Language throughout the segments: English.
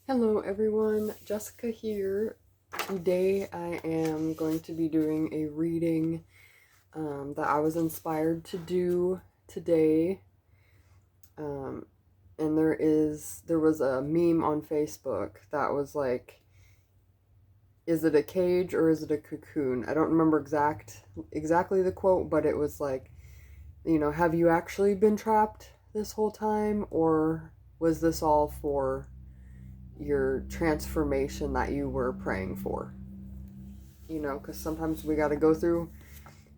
Hello everyone, Jessica here. Today I am going to be doing a reading that I was inspired to do today. And there was a meme on Facebook that was like, is it a cage or is it a cocoon? I don't remember exactly the quote, but it was like, have you actually been trapped this whole time, or was this all for your transformation that you were praying for? Because sometimes we got to go through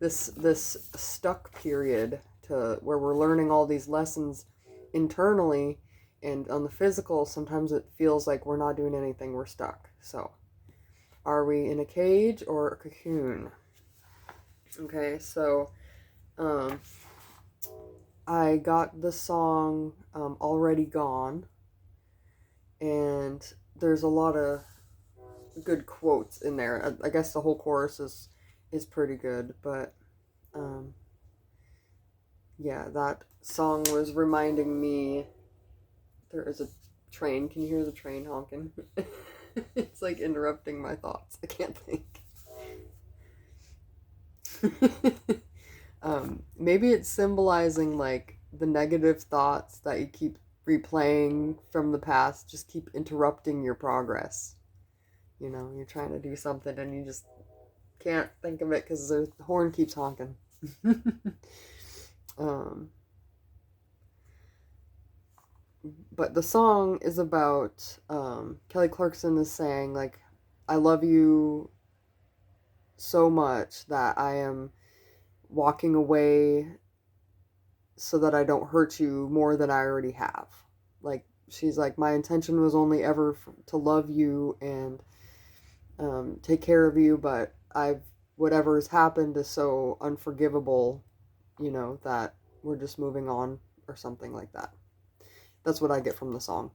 this stuck period to where we're learning all these lessons internally, and on the physical sometimes it feels like we're not doing anything, we're stuck. So are we in a cage or a cocoon? Okay, so um I got the song Already Gone, and there's a lot of good quotes in there. I guess the whole chorus is pretty good, but um, yeah, that song was reminding me. There is a train. Can you hear the train honking? It's like interrupting my thoughts. I can't think. Maybe it's symbolizing like the negative thoughts that you keep replaying from the past just keep interrupting your progress. You're trying to do something and you just can't think of it because the horn keeps honking. um, but the song is about Kelly Clarkson is saying, like, I love you so much that I am walking away so that I don't hurt you more than I already have. Like, she's like, my intention was only ever to love you and take care of you, but whatever has happened is so unforgivable, that we're just moving on, or something like that. That's what I get from the song.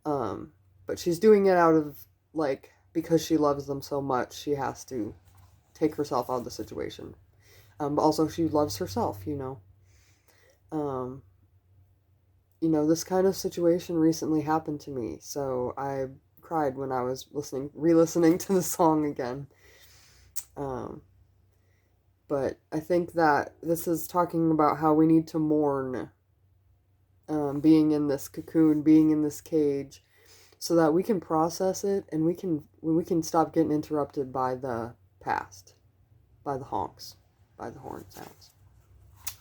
But she's doing it out of, like, because she loves them so much, she has to take herself out of the situation. But also she loves herself, Um, this kind of situation recently happened to me, so I cried when I was re-listening to the song again. Um, but I think that this is talking about how we need to mourn being in this cocoon, being in this cage, so that we can process it and we can stop getting interrupted by the past, by the honks, by the horn sounds.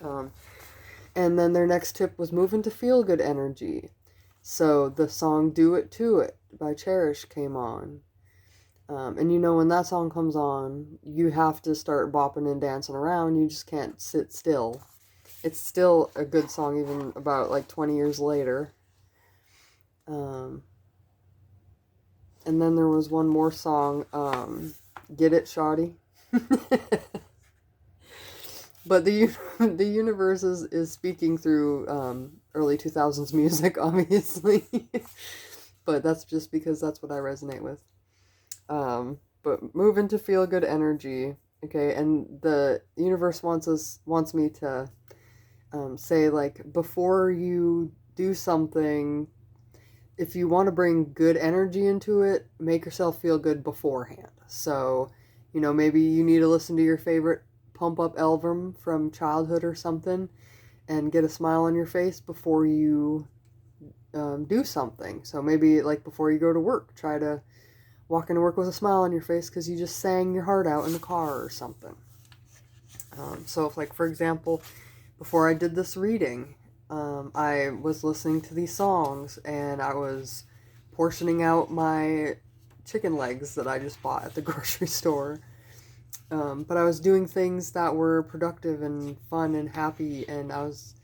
Um, and then their next tip was move into feel good energy. So the song "Do It To It" by Cherish came on. And when that song comes on, you have to start bopping and dancing around. You just can't sit still. It's still a good song, even about like 20 years later. Um, and then there was one more song, Get It, Shawty. But the universe is speaking through early 2000s music, obviously. But that's just because that's what I resonate with. But move into feel good energy, okay? And the universe wants me to say, like, before you do something, if you want to bring good energy into it, make yourself feel good beforehand. So, maybe you need to listen to your favorite pump up album from childhood or something and get a smile on your face before you do something. So maybe, like, before you go to work, try to walk into work with a smile on your face because you just sang your heart out in the car or something. So if, like, for example, before I did this reading, I was listening to these songs and I was portioning out my chicken legs that I just bought at the grocery store. But I was doing things that were productive and fun and happy, and I was,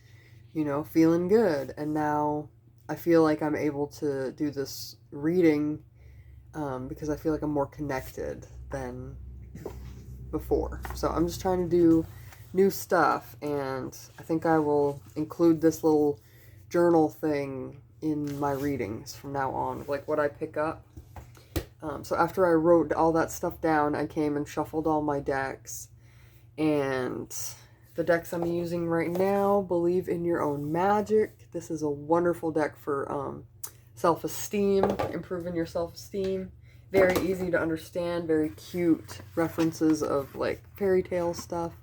feeling good. And now I feel like I'm able to do this reading because I feel like I'm more connected than before. So I'm just trying to do new stuff, and I think I will include this little journal thing in my readings from now on, like what I pick up. So after I wrote all that stuff down, I came and shuffled all my decks, and the decks I'm using right now, Believe in Your Own Magic. This is a wonderful deck for self-esteem, improving your self-esteem. Very easy to understand, very cute references of like fairy tale stuff.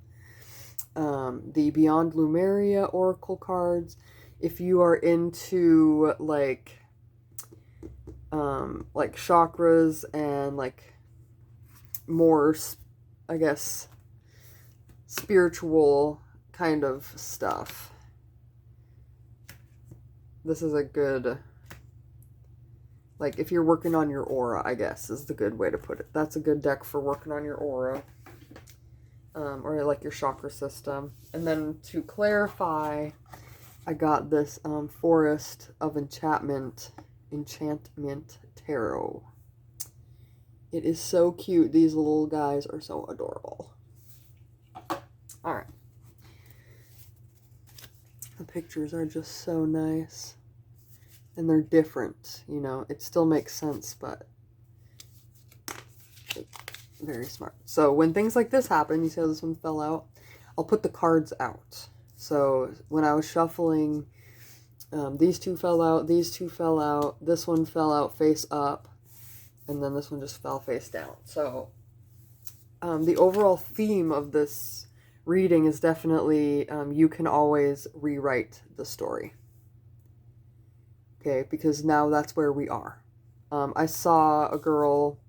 The Beyond Lumeria oracle cards. If you are into like chakras and like more, I guess, spiritual kind of stuff, this is a good, like, if you're working on your aura, I guess, is the good way to put it. That's a good deck for working on your aura. Or like your chakra system. And then to clarify, I got this Forest of Enchantment Tarot. It is so cute. These little guys are so adorable. Alright. The pictures are just so nice. And they're different, you know. It still makes sense, but very smart. So when things like this happen, you see how this one fell out? I'll put the cards out. So when I was shuffling, these two fell out, these two fell out, this one fell out face up, and then this one just fell face down. So the overall theme of this reading is definitely you can always rewrite the story. Okay, because now that's where we are. I saw a girl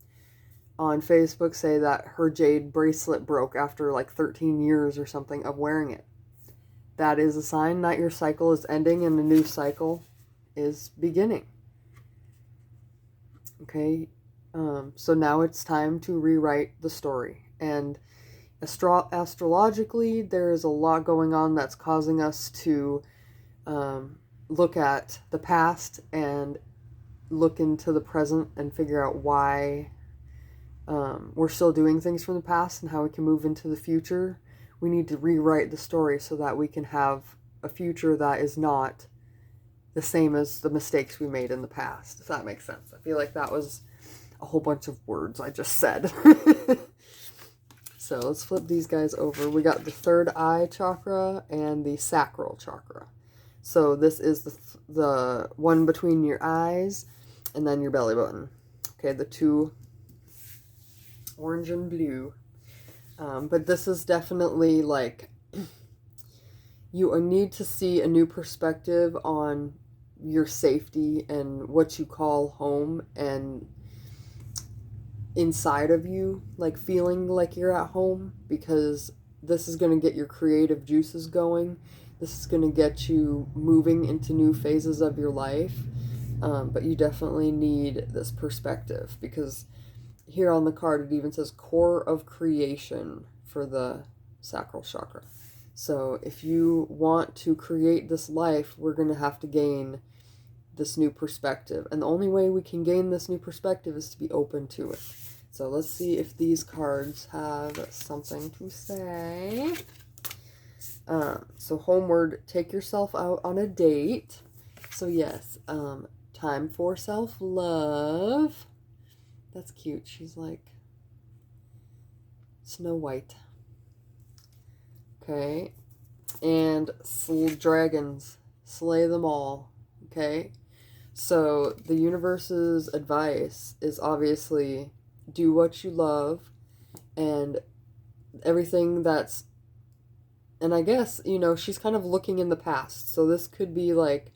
on Facebook say that her jade bracelet broke after like 13 years or something of wearing it. That is a sign that your cycle is ending and a new cycle is beginning. Okay, so now it's time to rewrite the story. And astrologically, there is a lot going on that's causing us to look at the past and look into the present and figure out why we're still doing things from the past and how we can move into the future. We need to rewrite the story so that we can have a future that is not the same as the mistakes we made in the past, if that makes sense. I feel like that was a whole bunch of words I just said. So let's flip these guys over. We got the third eye chakra and the sacral chakra. So this is the one between your eyes and then your belly button. Okay, the two, orange and blue. But this is definitely like you need to see a new perspective on your safety and what you call home, and inside of you, like feeling like you're at home, because this is going to get your creative juices going. This is going to get you moving into new phases of your life. But you definitely need this perspective, because here on the card it even says core of creation for the sacral chakra. So if you want to create this life, we're going to have to gain this new perspective. And the only way we can gain this new perspective is to be open to it. So let's see if these cards have something to say. So homeward, take yourself out on a date. So yes, time for self-love. That's cute. She's like Snow White. Okay. And dragons. Slay them all. Okay. So the universe's advice is obviously do what you love, and everything that's, and I guess, you know, she's kind of looking in the past. So this could be like,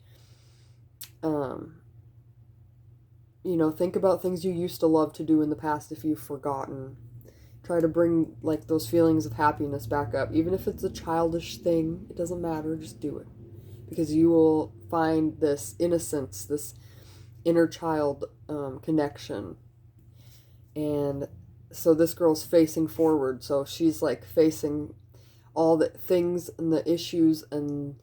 you know, think about things you used to love to do in the past if you've forgotten. Try to bring like those feelings of happiness back up. Even if it's a childish thing, it doesn't matter, just do it. Because you will find this innocence, this inner child connection. And so this girl's facing forward. So she's like facing all the things and the issues and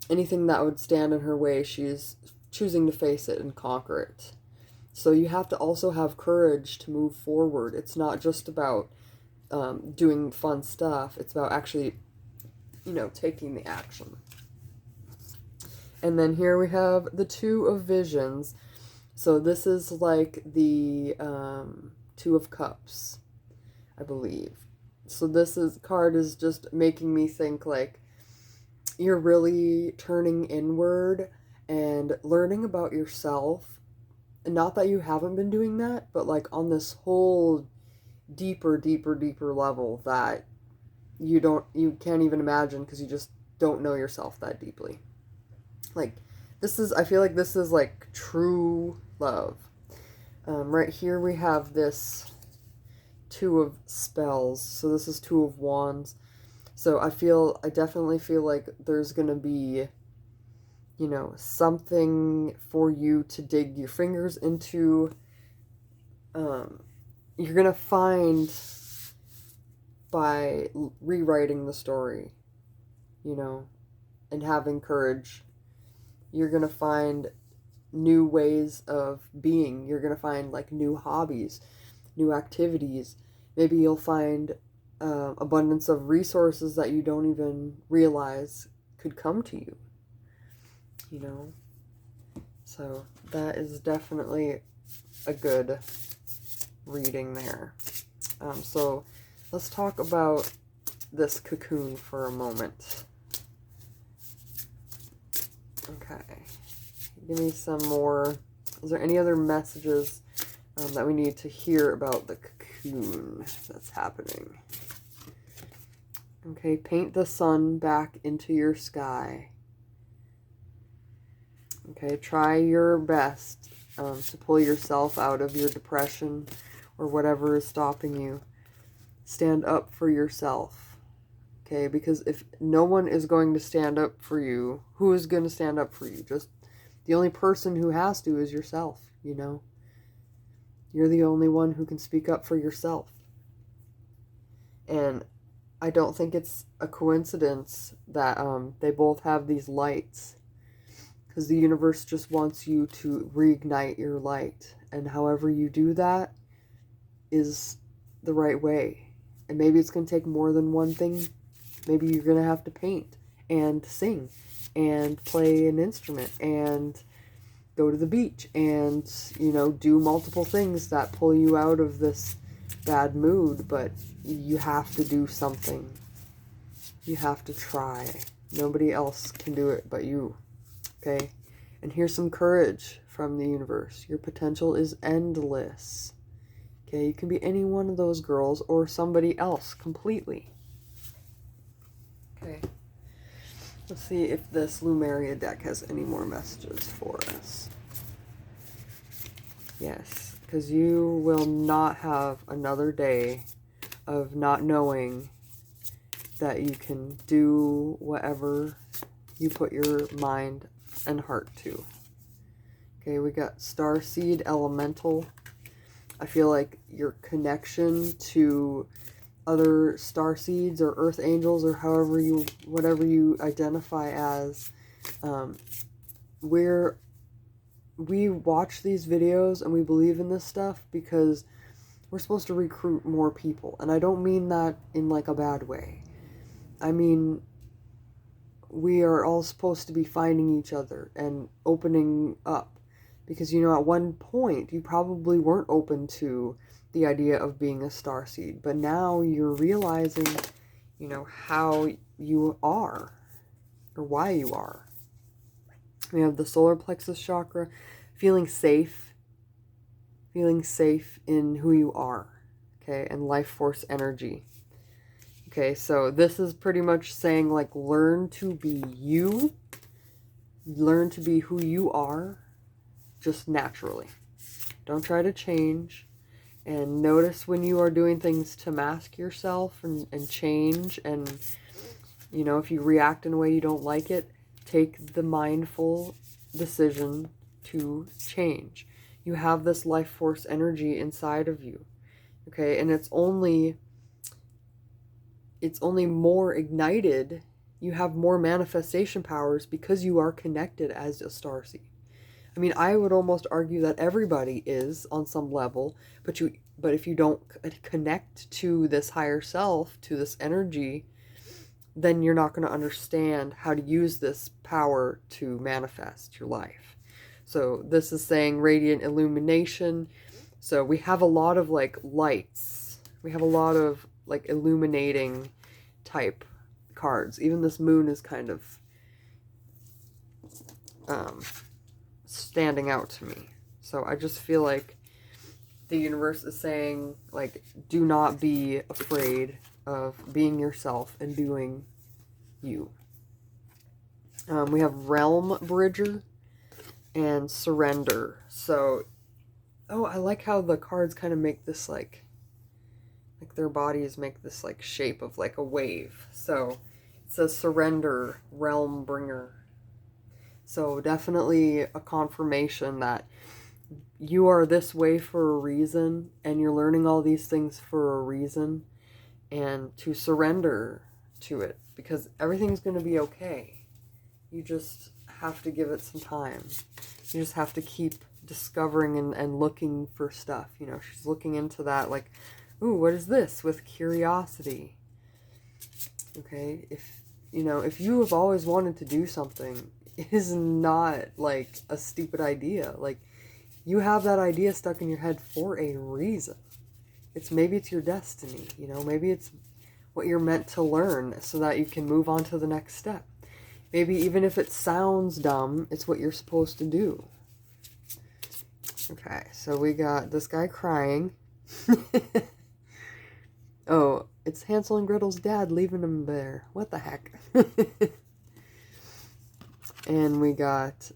anything that would stand in her way. She's choosing to face it and conquer it. So you have to also have courage to move forward. It's not just about doing fun stuff. It's about actually, you know, taking the action. And then here we have the Two of Visions. So this is like the Two of Cups, I believe. So this card is just making me think like you're really turning inward and learning about yourself. And not that you haven't been doing that, but like on this whole deeper level that you can't even imagine because you just don't know yourself that deeply. Like, I feel like this is like true love. Right here we have this Two of Spells. So this is Two of Wands. So I definitely feel like there's gonna be, something for you to dig your fingers into. You're gonna find by rewriting the story, and having courage, you're gonna find new ways of being. You're gonna find like new hobbies, new activities. Maybe you'll find abundance of resources that you don't even realize could come to you. So that is definitely a good reading there. So let's talk about this cocoon for a moment. Okay. Give me some more. Is there any other messages that we need to hear about the cocoon that's happening? Okay, paint the sun back into your sky. Okay, try your best to pull yourself out of your depression or whatever is stopping you. Stand up for yourself. Okay, because if no one is going to stand up for you, who is going to stand up for you? Just the only person who has to is yourself, You're the only one who can speak up for yourself. And I don't think it's a coincidence that they both have these lights. Because the universe just wants you to reignite your light. And however you do that is the right way. And maybe it's going to take more than one thing. Maybe you're going to have to paint and sing and play an instrument and go to the beach and, do multiple things that pull you out of this bad mood. But you have to do something. You have to try. Nobody else can do it but you. Okay? And here's some courage from the universe. Your potential is endless. Okay? You can be any one of those girls or somebody else completely. Okay. Let's see if this Lumeria deck has any more messages for us. Yes, because you will not have another day of not knowing that you can do whatever you put your mind and heart to. Okay, we got Starseed Elemental. I feel like your connection to other starseeds or earth angels or whatever you identify as, we watch these videos and we believe in this stuff because we're supposed to recruit more people. And I don't mean that in like a bad way. I mean, we are all supposed to be finding each other and opening up. Because, at one point, you probably weren't open to the idea of being a starseed. But now you're realizing, how you are. Or why you are. We have the solar plexus chakra. Feeling safe. Feeling safe in who you are. Okay, and life force energy. Okay, so this is pretty much saying, like, learn to be you. Learn to be who you are. Just naturally. Don't try to change. And notice when you are doing things to mask yourself and change. And, if you react in a way you don't like it, take the mindful decision to change. You have this life force energy inside of you. Okay, and it's only more ignited. You have more manifestation powers because you are connected as a starseed. I mean, I would almost argue that everybody is on some level, but if you don't connect to this higher self, to this energy, then you're not going to understand how to use this power to manifest your life. So this is saying radiant illumination. So we have a lot of like lights. We have a lot of like illuminating type cards. Even this moon is kind of um, standing out to me. So I just feel like the universe is saying, like, do not be afraid of being yourself and doing you. We have Realm Bridger and Surrender. So, oh, I like how the cards kind of make this, like their bodies make this, like, shape of, like, a wave. So, it says Surrender, Realm Bringer. So, definitely a confirmation that you are this way for a reason, and you're learning all these things for a reason, and to surrender to it, because everything's going to be okay. You just have to give it some time. You just have to keep discovering and looking for stuff. You know, she's looking into that, like, ooh, what is this? With curiosity. Okay, if you have always wanted to do something, it is not, like, a stupid idea. Like, you have that idea stuck in your head for a reason. Maybe it's your destiny, maybe it's what you're meant to learn so that you can move on to the next step. Maybe even if it sounds dumb, it's what you're supposed to do. Okay, so we got this guy crying. Oh, it's Hansel and Gretel's dad leaving him there. What the heck? And we got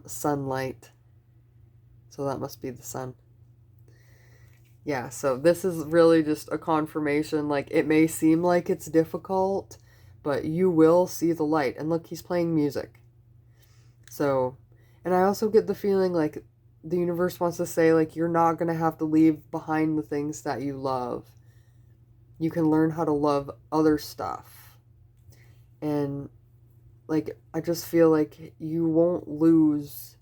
sunlight. So that must be the sun. Yeah, so this is really just a confirmation. Like, it may seem like it's difficult, but you will see the light. And look, he's playing music. So, and I also get the feeling like the universe wants to say, like, you're not going to have to leave behind the things that you love. You can learn how to love other stuff. And, like, I just feel like you won't lose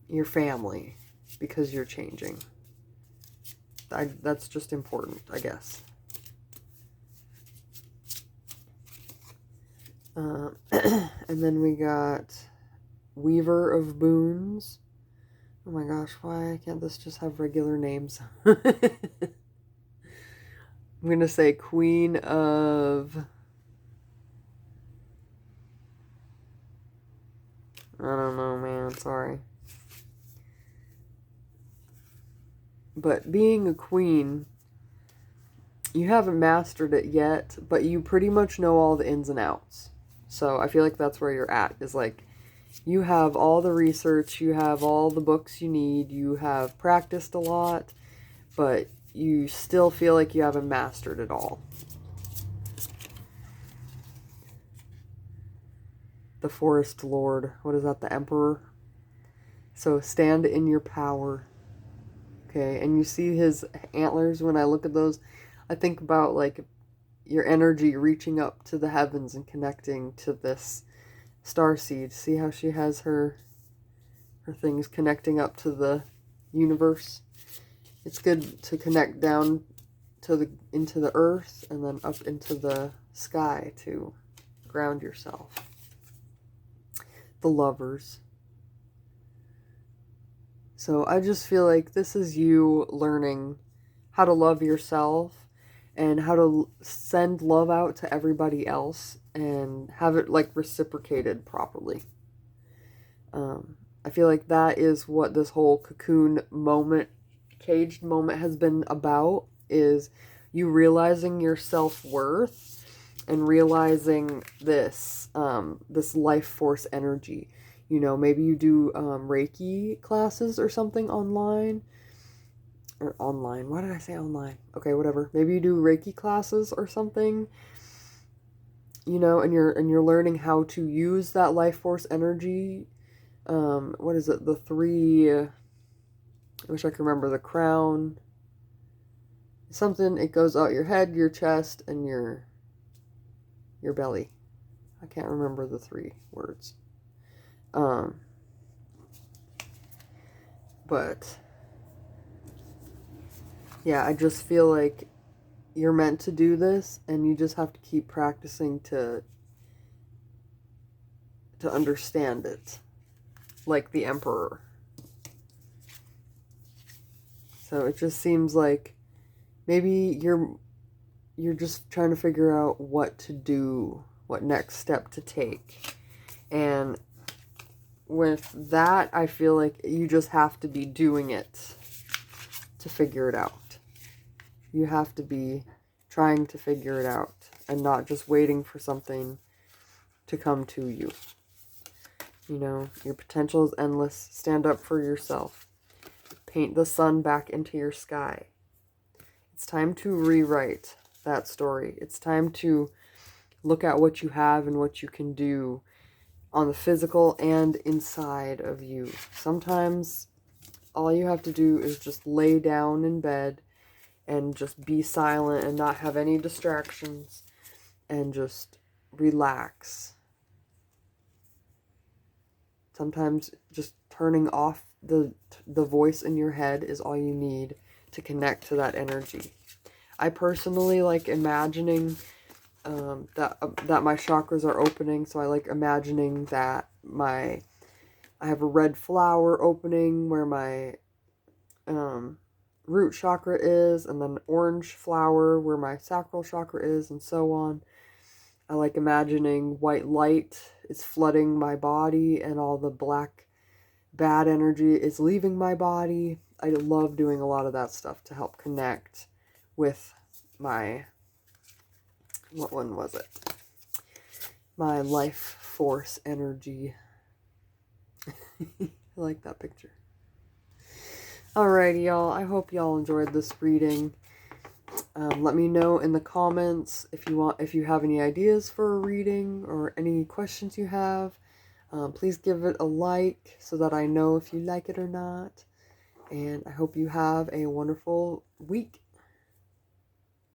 your family because you're changing. That's just important, I guess. And then we got Weaver of Boons. Oh my gosh, why can't this just have regular names? I'm going to say Queen of... I don't know, man. Sorry. But being a queen, you haven't mastered it yet, but you pretty much know all the ins and outs. So I feel like that's where you're at, is like, you have all the research, you have all the books you need, you have practiced a lot, but you still feel like you haven't mastered it all. The Forest Lord, what is that, the Emperor? So stand in your power. Okay, and you see his antlers. When I look at those, I think about, like, your energy reaching up to the heavens and connecting to this starseed. See how she has her things connecting up to the universe? It's good to connect down to into the earth and then up into the sky to ground yourself. The Lovers. So I just feel like this is you learning how to love yourself and how to send love out to everybody else and have it, like, reciprocated properly. I feel like that is what this whole cocoon moment, caged moment, has been about, is you realizing your self-worth and realizing this, this life force energy. You know, maybe you do Reiki classes or something online. Or online. Why did I say online? Okay, whatever. Maybe you do Reiki classes or something. You know, and you're learning how to use that life force energy. What is it? The three... I wish I could remember. The crown. Something. It goes out your head, your chest, and your belly. I can't remember the three words. But yeah, I just feel like you're meant to do this, and you just have to keep practicing to understand it, like the Emperor. So it just seems like maybe you're just trying to figure out what to do, what next step to take. And with that, I feel like you just have to be doing it to figure it out. You have to be trying to figure it out and not just waiting for something to come to you. You know, your potential is endless. Stand up for yourself. Paint the sun back into your sky. It's time to rewrite that story. It's time to look at what you have and what you can do on the physical and inside of you. Sometimes all you have to do is just lay down in bed and just be silent and not have any distractions and just relax. Sometimes just turning off the voice in your head is all you need to connect to that energy. I personally like imagining that my chakras are opening, so I like imagining that I have a red flower opening where my root chakra is, and then orange flower where my sacral chakra is, and so on. I like imagining white light is flooding my body and all the black bad energy is leaving my body. I love doing a lot of that stuff to help connect with my, what one was it? My life force energy. I like that picture. Alrighty, y'all. I hope y'all enjoyed this reading. Let me know in the comments if you have any ideas for a reading or any questions you have. Please give it a like so that I know if you like it or not. And I hope you have a wonderful week